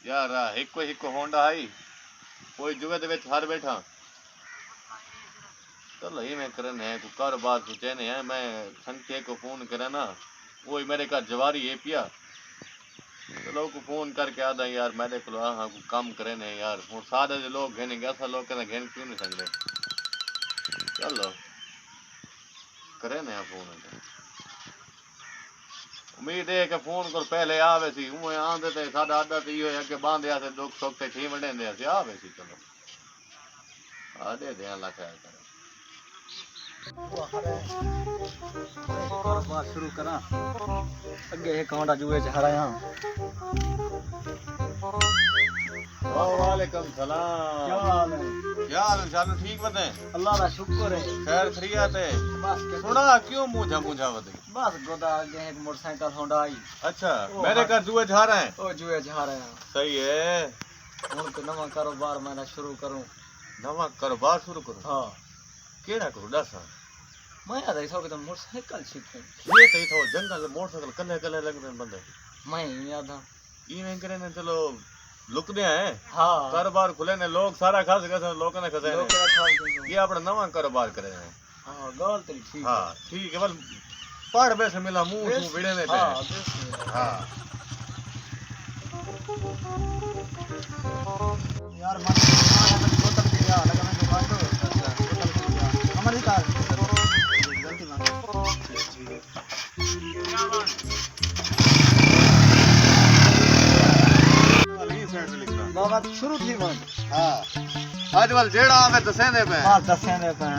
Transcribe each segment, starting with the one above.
यार एक होंडा आई कोई जुए दे विच हर बैठा चलो ये मैं करने है को कारोबार सोचने है मैं संख्या को फोन करे ना वो मेरे घर जवारी है पिया चलो को फोन करके आदा यार मेरे को हाँ को काम करे ने यार और सारे जो लोग घेने ऐसा लोग कहना घेन क्यों नहीं सकते चलो करे ने फोन उम्मीद है कि फोन को पहले आवे सी उए आंदे ते साडा आदत इहो है कि बांधया से दुख सुख ते थी वडेंदे से आवे सी चलो आदे दे अल्लाह खैर करे कारोबार शुरू करा अगे एक होंडा जुए च हराया वालेकुम सलाम क्या हाल चाल ठीक बने अल्लाह दा शुक्र है खैर खैरियत है बस सुना क्यों मुझा वदे बस गोदा आगे एक मोटरसाइकिल होंडा आई अच्छा मेरे घर जुए जा रहे हैं ओ जुए च हराया सही है हुन तो नवा कारोबार मैं शुरू करूं नवा कारोबार शुरू करो हां केड़ा करो दस मैं याद है तो मोटरसाइकिल सीखूं ये तो जंगल मोटरसाइकिल कल्ले कल्ले लगते हैं बंदे मैं याद हां इवें करे ने चलो लुकदे हैं हां कारोबार खुले ने लोग सारा खास गए लोग ने खसे लोग का खाल ये अपना नवा कारोबार करे हैं हां गल तेरी ठीक हां ठीक है बल पढ़ बैसे मिला मुंह मुंह भिड़े ने पे हां यार मन बोतल के या लगा मैं दुकान तो बोतल के या हमारी कार गलती मान बाबा शुरू थी मन हां आज वाल जेड़ा आवे दसे दे पे हां दसे दे पे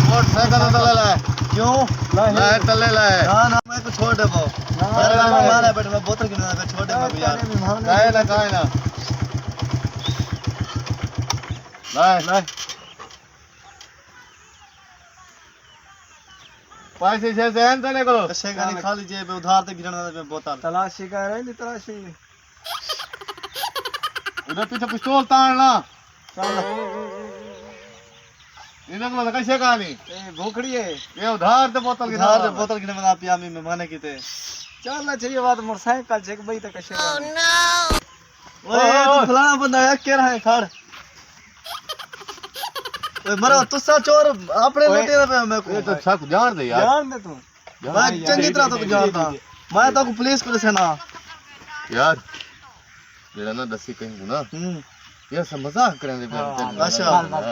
मोटरसाइकिल तले लाए क्यों लाए तले लाए ना ना मैं को छोड़ दे वो मारा बेटा मैं बोतल के ना छोड़ दे मैं यार काहे ना लाए पैसे से हैं तने को पैसे का नहीं खाली जेब उधार ते गिरना में बोतल तलाशी का रही तलाशी उधर पीछे पिस्तौल ताड़ना चल इधर को कैसे कहानी ए भूखड़ी है ये उधार ते बोतल गिरने में आप यामी में माने की ते चलना चाहिए बात मोटरसाइकिल चेक भाई तो कैसे ओए तू फलाना बंदा है के रहा है खड़ ओए मरो तुसा चोर अपने बेटे पे मैं को ये तो सब जान दे यार जान दे तू मैं चंगी तरह तो जानता मैं तो पुलिस को से ना यार जेड़ा ना दसी कहीं ना ये सब मजाक करे दे अच्छा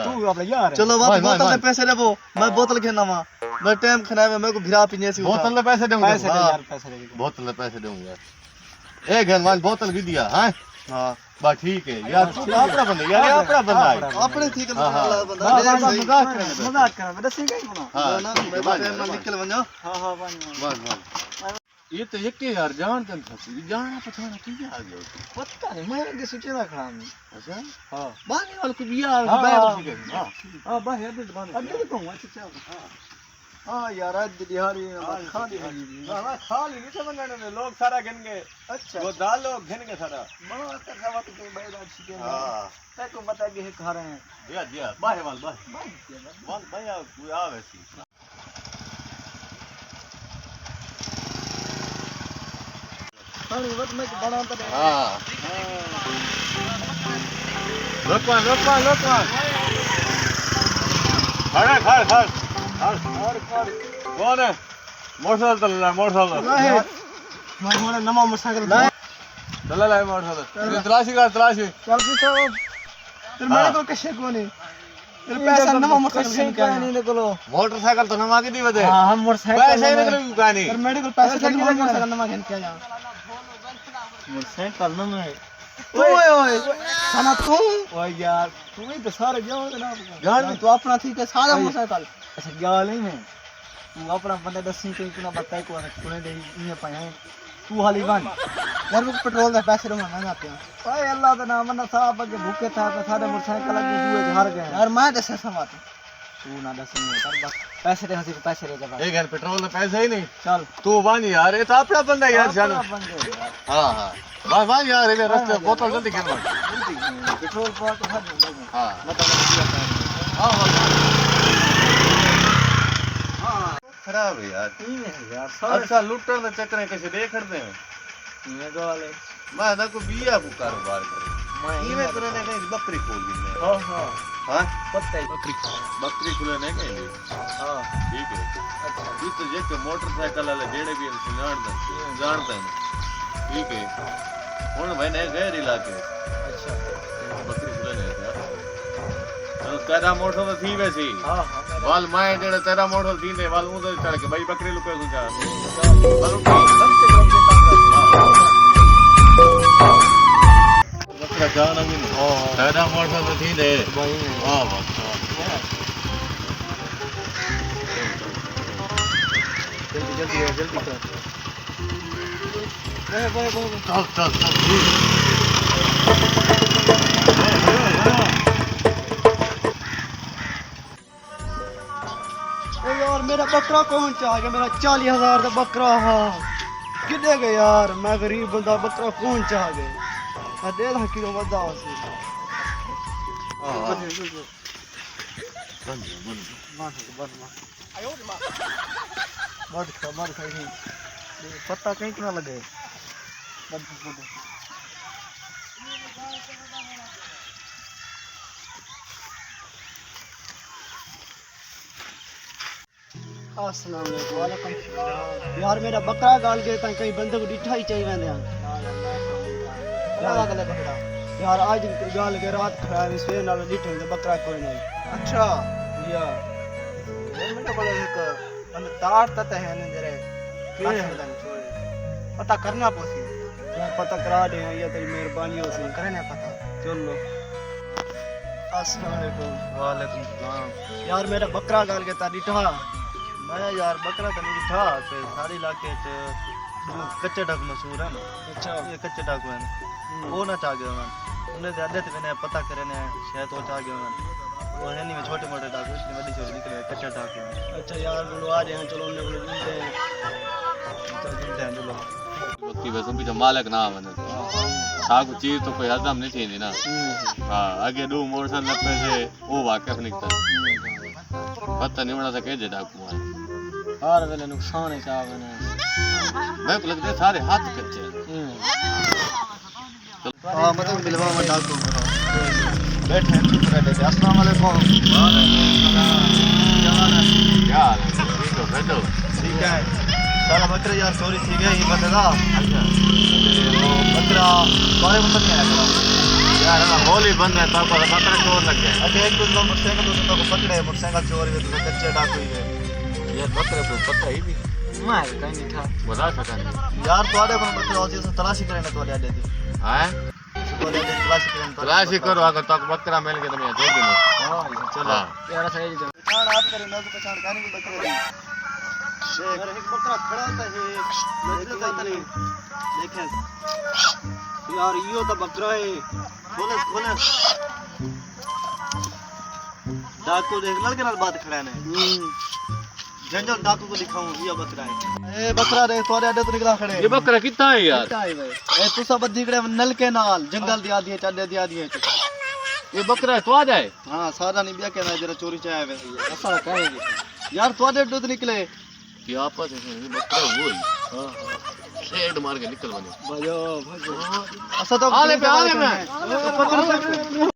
तू अपने यार चलो बात बोतल से पैसे लेबो मैं बोतल खेना वा मैं टाइम खाना में मेरे को भिरा पीने से बोतल ले पैसे दूंगा पैसे दे यार पैसे दे बोतल ले पैसे दूंगा यार एक गन बोतल भी दिया हां हां बस ठीक है यार तू अपना बंदा यार अपना बंदा है अपने ठीक है अल्लाह बंदा मजाक कर मैं दसी गई ना हां ना मैं टाइम में निकल बन जा हां बस ये तो एक ही यार जान तन फसी जाना पछाना की आ गया पता नहीं मैं के सोचे ना खड़ा में अच्छा हां बाने वाले को बिया बाहर हां हां बाहर दे बाने अब तो अच्छा हां हां यार आज दिहाड़ी खाली ना खाली नहीं समझने में लोग सारा गिन गए अच्छा वो दाल लोग गिन गए सारा बड़ा अच्छा बात तो बैठा छी हां ते को बता के खा रहे हैं दिया बाहर वाल बाहर भैया कोई आवे सी पानी वत में बड़ा तो हां लोकवान खड़ कौन है मोटरसाइकिल चल मोटरसाइकिल मैं मोरा नवा मोटरसाइकिल चल ले मोटरसाइकिल तलाशी चल पीछे तेरे मेरे को कैसे कोनी तेरे पैसा नवा मोटरसाइकिल क्या नहीं निकलो मोटरसाइकिल तो नवा के दी बदे हां हम मोटरसाइकिल पैसे निकल का नहीं तेरे मेरे को पैसे लगे मोटरसाइकिल नवा घेन के जा मोटरसाइकिल नवा है ओए खाना तू ओए यार तू ही तो सारे जाओ ना जान तू अपना ठीक है सारा मोटरसाइकिल अच्छा गाल नहीं है तू अपना बंदा दसी कोई इतना बताए को तूने दे ये पाया तू हाली बन यार वो पेट्रोल का पैसे दूंगा मैं आते हैं ओए अल्लाह का नाम ना साहब के भूखे था तो सारे मोटरसाइकिल के जुए हार गए यार मैं दसे समात तू ना दस नहीं कर बस पैसे दे सिर्फ पैसे दे दे एक यार पेट्रोल में पैसे ही नहीं चल तू बानी यार ये तो अपना बंदा यार जान बंदे हाँ हाँ बस बस यार ये रास्ते बोतल जल्दी गिर मत पेट्रोल पर तो हद हाँ मतलब हाँ खराब है यार यार अच्छा लुट्टन के चक्कर में कैसे देख खड़ते हैं ये गाले मैं ना को बिया को कारोबार करे मैं में करने कहीं बकरी खोल दी मैं हां हां हाँ पत्ते बकरी खुलने कहीं हां ठीक है अच्छा इस तो जे के मोटरसाइकिल वाले जेड़े भी इनसे जानते हैं ठीक है हुन मैंने गैर इलाके अच्छा बकरी खुलने यार चलो तेरा मोटो तो थी वैसी हां हां वाल माए जेड़े तेरा मोटो थी ने वाल उधर चढ़ के भाई बकरी लुके गुजा बकरा जाना भी नहीं तेरा मोटो तो थी ने भाई वाह वाह जल्दी कर भाई चल यार मेरा बकरा कौन चाह गया मेरा 40,000 का बकरा हा किधे गया यार मैं गरीब बंदा बकरा कौन चाह गया 1.5 किलो बंदा उसे पत्ता कहीं ना लगे अस्सलाम वालेकुम यार मेरा बकरा गाल के ता कई बंदे को डिठा ही चाहिए वेंदे यार आज गाल के रात खड़ा है सवेर नाल डिठे ते बकरा कोई नहीं अच्छा यार मेरा बड़ा एक अंदर तार तत है ने जरे पता करना पोसी यार पता करा दे ये तेरी मेहरबानी हो सी करे ना पता चलो अस्सलाम वालेकुम सलाम यार मेरा बकरा गाल के ता डिठा मैं यार बकरा तो नहीं था ते सारे इलाके च कच्चे डाक मशहूर है ना अच्छा ये कच्चे डाक है वो ना चाह गया मैं उन्हें ज्यादा थे मैंने पता करे ने शायद वो चाह गया मैं वो है नहीं में छोटे मोटे डाक उसने बड़ी छोटी निकले कच्चा डाक है अच्छा यार बोलो आ जाए चलो उन्हें बोलो ढूंढते हैं चल ढूंढते हैं चलो बकरी वैसे भी तो मालिक ना बने साग चीज तो कोई हजम नहीं थी ना हाँ आगे दो मोटरसाइकिल पे से वो वाकफ निकलता पता नहीं बना सके जे डाकू है हर वेले नुकसान है साहब ने मैं को लगता है सारे हाथ कच्चे हां मतलब बिलवा में डाकू बैठे हैं चुप रह बैठे अस्सलाम वालेकुम क्या हाल है ठीक हो बैठो ठीक है सारा बकरा यार चोरी थी गया ये बता अच्छा वो बकरा बारे में पता नहीं यार ना होली बंद है तो बकरा चोर लग गया अच्छा एक दो मोटरसाइकिल तो पकड़े मोटरसाइकिल चोरी हुए तो कच्चे डाकू ही गए ये बकरे को पता ही नहीं मैं कहीं नहीं था बता सका नहीं यार तुम्हारे को बकरा होती है तलाशी करें ना तुम्हारे आदे दी हैं तुम्हारे आदे तलाशी करें तलाशी करो अगर तो बकरा मिल गया तो मैं दे दूंगा हां चलो हाँ। यार सही जो पहचान आप करें ना तो पहचान कानी भी बकरे देख यार एक बकरा खड़ा था है नजर का नहीं देखें यार यो तो बकरा है खोले खोले डाकू देख लड़के नाल बात खड़ा है जंजल डाकू को दिखाऊं ये बकरा है ए बकरा रे तोरे अड्डे तो निकला खड़े ये बकरा कितना है यार ए तू सब दिखड़े नल के नाल जंगल दिया दिए चड्डे दिया दिए ये बकरा है तो आ जाए हां सारा नहीं बिया के ना जरा चोरी चाहे वैसे ऐसा कहेंगे यार तोरे अड्डे तो निकले कि आपस में ये बकरा वो ही हां शेड मार के निकल बने भजो भजो ऐसा तो आले पे